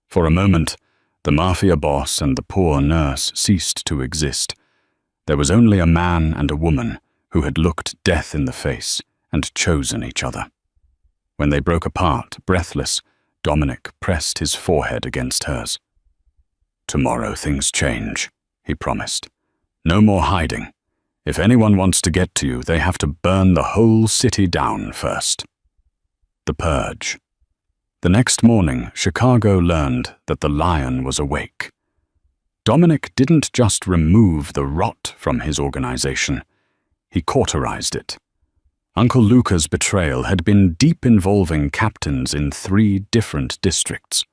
For a moment, the Mafia Boss and the poor nurse ceased to exist. There was only a man and a woman who had looked death in the face and chosen each other. When they broke apart, breathless, Dominic pressed his forehead against hers. "Tomorrow things change," he promised. "No more hiding. If anyone wants to get to you, they have to burn the whole city down first." The Purge. The next morning, Chicago learned that the lion was awake. Dominic didn't just remove the rot from his organization, he cauterized it. Uncle Luca's betrayal had been deep, involving captains in 3 different districts.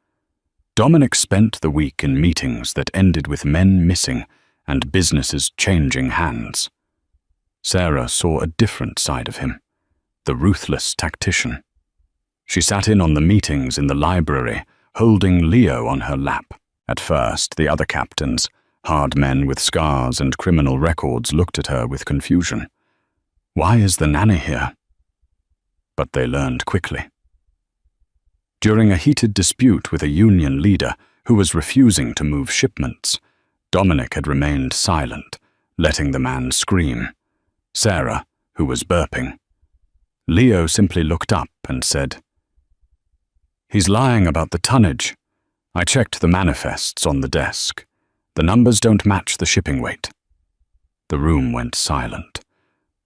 Dominic spent the week in meetings that ended with men missing and businesses changing hands. Sarah saw a different side of him, the ruthless tactician. She sat in on the meetings in the library, holding Leo on her lap. At first, the other captains, hard men with scars and criminal records, looked at her with confusion. Why is the nanny here? But they learned quickly. During a heated dispute with a union leader who was refusing to move shipments, Dominic had remained silent, letting the man scream. Sarah, who was burping. Leo simply looked up and said, "He's lying about the tonnage. I checked the manifests on the desk. The numbers don't match the shipping weight." The room went silent.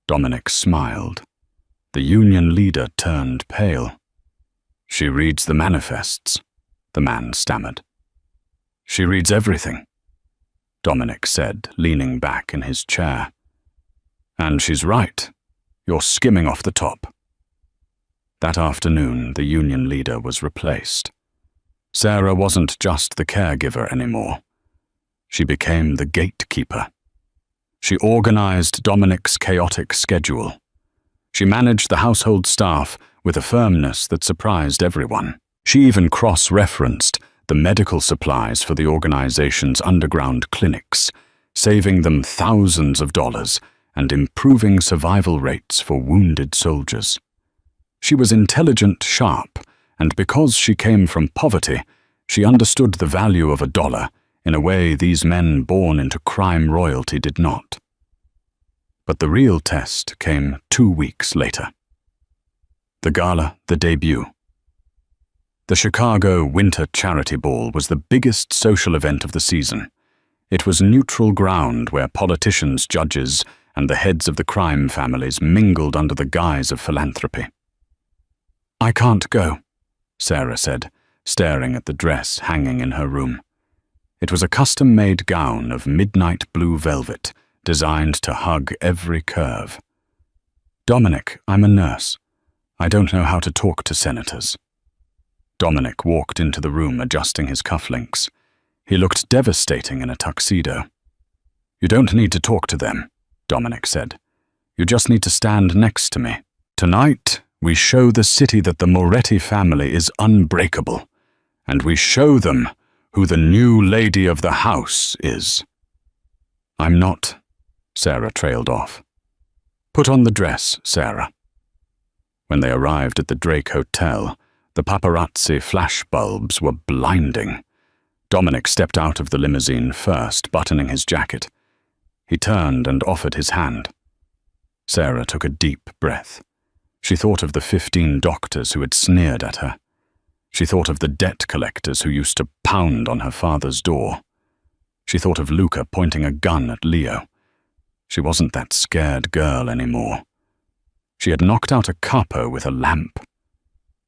Dominic smiled. The union leader turned pale. "She reads the manifests," the man stammered. "She reads everything," Dominic said, leaning back in his chair. "And she's right. You're skimming off the top." That afternoon, the union leader was replaced. Sarah wasn't just the caregiver anymore. She became the gatekeeper. She organized Dominic's chaotic schedule. She managed the household staff with a firmness that surprised everyone. She even cross-referenced the medical supplies for the organization's underground clinics, saving them thousands of dollars and improving survival rates for wounded soldiers. She was intelligent, sharp, and because she came from poverty, she understood the value of $1 in a way these men born into crime royalty did not. But the real test came 2 weeks later. The gala, the debut. The Chicago Winter Charity Ball was the biggest social event of the season. It was neutral ground where politicians, judges, and the heads of the crime families mingled under the guise of philanthropy. "I can't go," Sarah said, staring at the dress hanging in her room. It was a custom-made gown of midnight blue velvet, designed to hug every curve. "Dominic, I'm a nurse. I don't know how to talk to senators." Dominic walked into the room, adjusting his cufflinks. He looked devastating in a tuxedo. "You don't need to talk to them," Dominic said. "You just need to stand next to me. Tonight, we show the city that the Moretti family is unbreakable, and we show them who the new lady of the house is." "I'm not," Sarah trailed off. "Put on the dress, Sarah." When they arrived at the Drake Hotel, the paparazzi flashbulbs were blinding. Dominic stepped out of the limousine first, buttoning his jacket. He turned and offered his hand. Sarah took a deep breath. She thought of the 15 doctors who had sneered at her. She thought of the debt collectors who used to pound on her father's door. She thought of Luca pointing a gun at Leo. She wasn't that scared girl anymore. She had knocked out a capo with a lamp.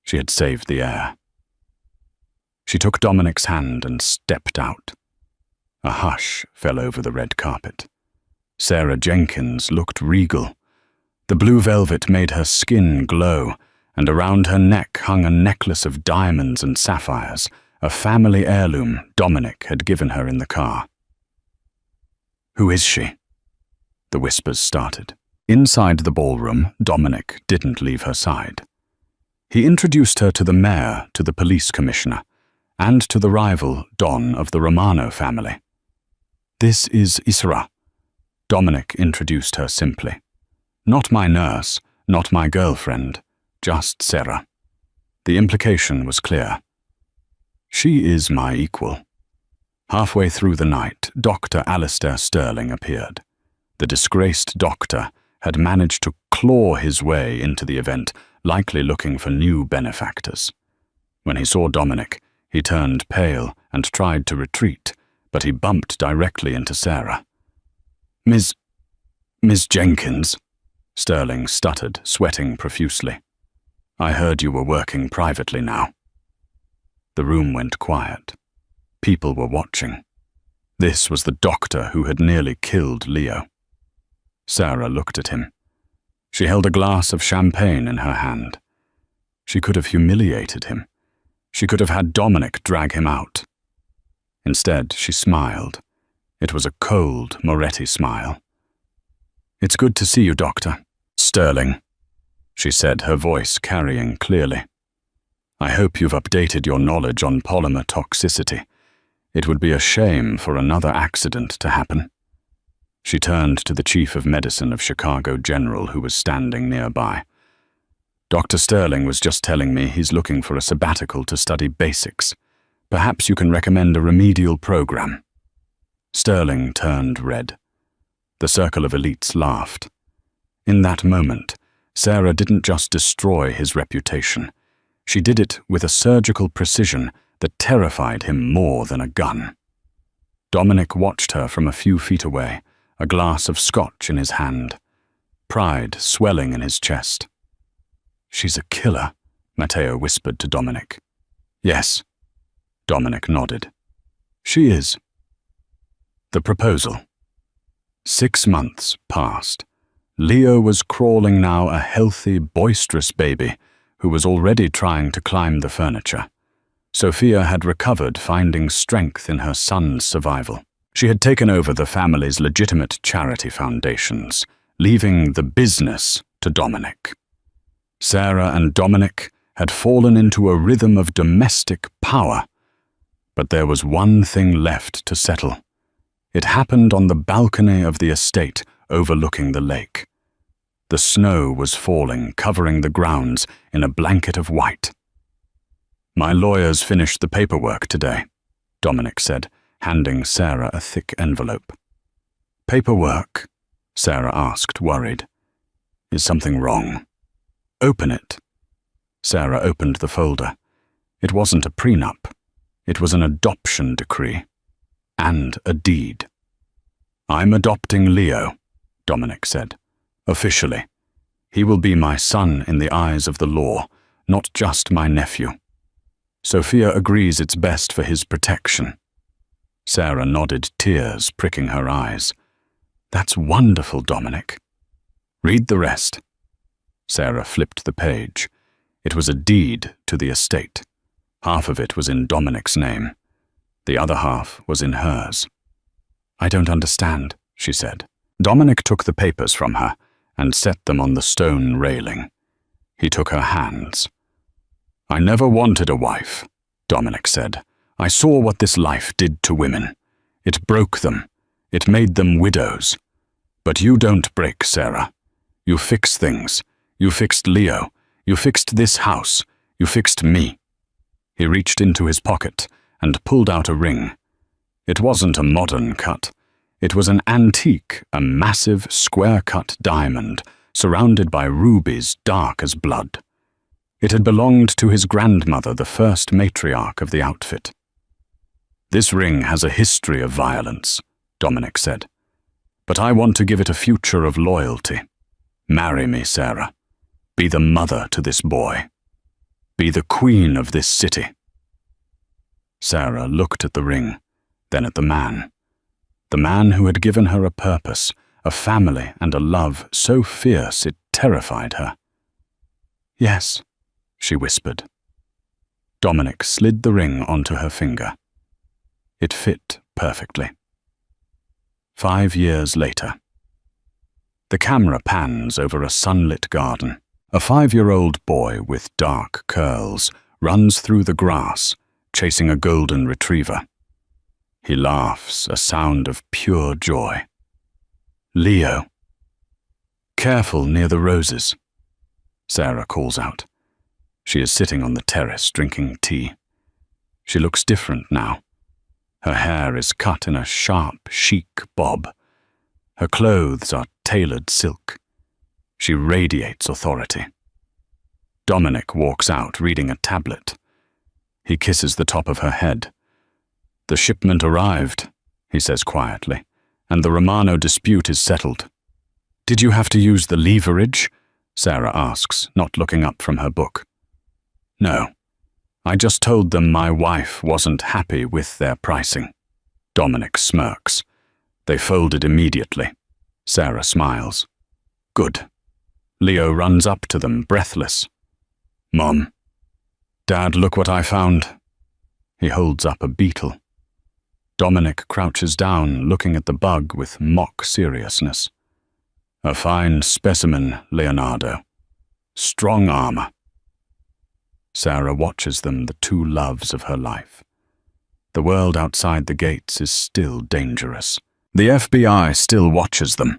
She had saved the air. She took Dominic's hand and stepped out. A hush fell over the red carpet. Sarah Jenkins looked regal. The blue velvet made her skin glow, and around her neck hung a necklace of diamonds and sapphires, a family heirloom Dominic had given her in the car. "Who is she?" The whispers started. Inside the ballroom, Dominic didn't leave her side. He introduced her to the mayor, to the police commissioner, and to the rival Don of the Romano family. "This is Isra," Dominic introduced her simply. "Not my nurse, not my girlfriend, just Sarah." The implication was clear. "She is my equal." Halfway through the night, Dr. Alistair Sterling appeared. The disgraced doctor had managed to claw his way into the event, likely looking for new benefactors. When he saw Dominic, he turned pale and tried to retreat, but he bumped directly into Sarah. Miss Jenkins," Sterling stuttered, sweating profusely. "I heard you were working privately now." The room went quiet. People were watching. This was the doctor who had nearly killed Leo. Sarah looked at him. She held a glass of champagne in her hand. She could have humiliated him. She could have had Dominic drag him out. Instead, she smiled. It was a cold Moretti smile. "It's good to see you, Doctor." "Sterling," she said, her voice carrying clearly. "I hope you've updated your knowledge on polymer toxicity. It would be a shame for another accident to happen." She turned to the Chief of Medicine of Chicago General, who was standing nearby. "Dr. Sterling was just telling me he's looking for a sabbatical to study basics. Perhaps you can recommend a remedial program." Sterling turned red. The circle of elites laughed. In that moment, Sarah didn't just destroy his reputation. She did it with a surgical precision that terrified him more than a gun. Dominic watched her from a few feet away, a glass of scotch in his hand, pride swelling in his chest. "She's a killer," Matteo whispered to Dominic. "Yes," Dominic nodded. "She is." The proposal. 6 months passed. Leo was crawling now, a healthy, boisterous baby who was already trying to climb the furniture. Sophia had recovered, finding strength in her son's survival. She had taken over the family's legitimate charity foundations, leaving the business to Dominic. Sarah and Dominic had fallen into a rhythm of domestic power, but there was one thing left to settle. It happened on the balcony of the estate overlooking the lake. The snow was falling, covering the grounds in a blanket of white. "My lawyers finished the paperwork today," Dominic said, handing Sarah a thick envelope. "Paperwork?" Sarah asked, worried. "Is something wrong?" "Open it." Sarah opened the folder. It wasn't a prenup. It was an adoption decree. And a deed. "I'm adopting Leo," Dominic said. "Officially. He will be my son in the eyes of the law, not just my nephew. Sophia agrees it's best for his protection." Sarah nodded, tears pricking her eyes. "That's wonderful, Dominic." "Read the rest." Sarah flipped the page. It was a deed to the estate. Half of it was in Dominic's name. The other half was in hers. "I don't understand," she said. Dominic took the papers from her and set them on the stone railing. He took her hands. "I never wanted a wife," Dominic said. "I saw what this life did to women. It broke them. It made them widows. But you don't break, Sarah. You fix things. You fixed Leo. You fixed this house. You fixed me." He reached into his pocket and pulled out a ring. It wasn't a modern cut. It was an antique, a massive, square-cut diamond surrounded by rubies dark as blood. It had belonged to his grandmother, the first matriarch of the outfit. "This ring has a history of violence," Dominic said. "But I want to give it a future of loyalty. Marry me, Sarah. Be the mother to this boy. Be the queen of this city." Sarah looked at the ring, then at the man who had given her a purpose, a family, and a love so fierce it terrified her. "Yes," she whispered. Dominic slid the ring onto her finger. It fit perfectly. 5 years later. The camera pans over a sunlit garden. A 5-year-old boy with dark curls runs through the grass, chasing a golden retriever. He laughs, a sound of pure joy. "Leo." "Careful near the roses," Sarah calls out. She is sitting on the terrace drinking tea. She looks different now. Her hair is cut in a sharp, chic bob. Her clothes are tailored silk. She radiates authority. Dominic walks out reading a tablet. He kisses the top of her head. "The shipment arrived," he says quietly, "and the Romano dispute is settled." "Did you have to use the leverage?" Sarah asks, not looking up from her book. "No. I just told them my wife wasn't happy with their pricing." Dominic smirks. They folded immediately. Sarah smiles. "Good." Leo runs up to them, breathless. "Mom." "Dad, look what I found." He holds up a beetle. Dominic crouches down, looking at the bug with mock seriousness. A fine specimen, Leonardo. Strong armor. Sarah watches them, the two loves of her life. The world outside the gates is still dangerous. The FBI still watches them.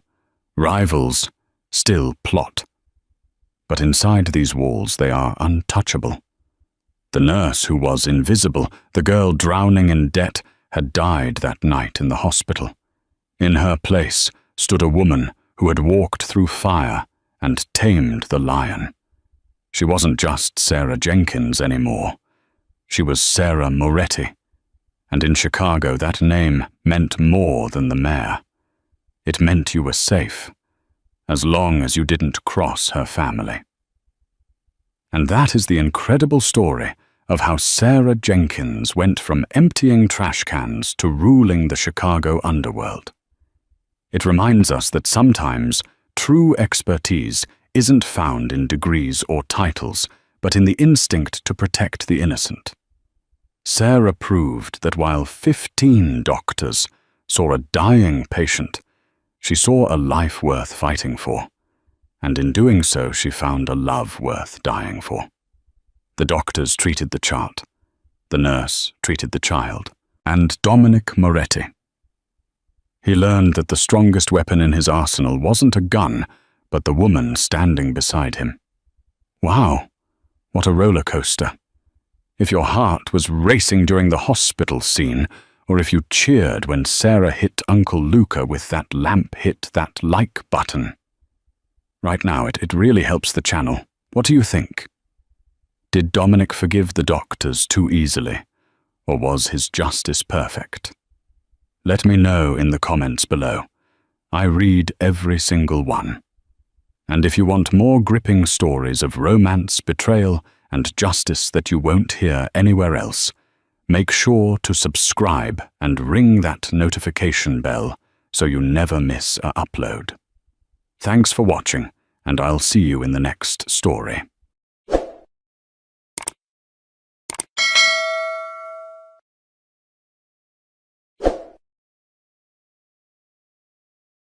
Rivals still plot. But inside these walls they are untouchable. The nurse who was invisible, the girl drowning in debt, had died that night in the hospital. In her place stood a woman who had walked through fire and tamed the lion. She wasn't just Sarah Jenkins anymore. She was Sarah Moretti. And in Chicago, that name meant more than the mayor. It meant you were safe, as long as you didn't cross her family. And that is the incredible story of how Sarah Jenkins went from emptying trash cans to ruling the Chicago underworld. It reminds us that sometimes true expertise isn't found in degrees or titles, but in the instinct to protect the innocent. Sarah proved that while 15 doctors saw a dying patient, she saw a life worth fighting for, and in doing so she found a love worth dying for. The doctors treated the chart, the nurse treated the child, and Dominic Moretti. He learned that the strongest weapon in his arsenal wasn't a gun, but the woman standing beside him. Wow, what a roller coaster. If your heart was racing during the hospital scene, or if you cheered when Sarah hit Uncle Luca with that lamp hit that like button. Right now, it really helps the channel. What do you think? Did Dominic forgive the doctors too easily, or was his justice perfect? Let me know in the comments below. I read every single one. And if you want more gripping stories of romance, betrayal, and justice that you won't hear anywhere else, make sure to subscribe and ring that notification bell so you never miss an upload. Thanks for watching, and I'll see you in the next story.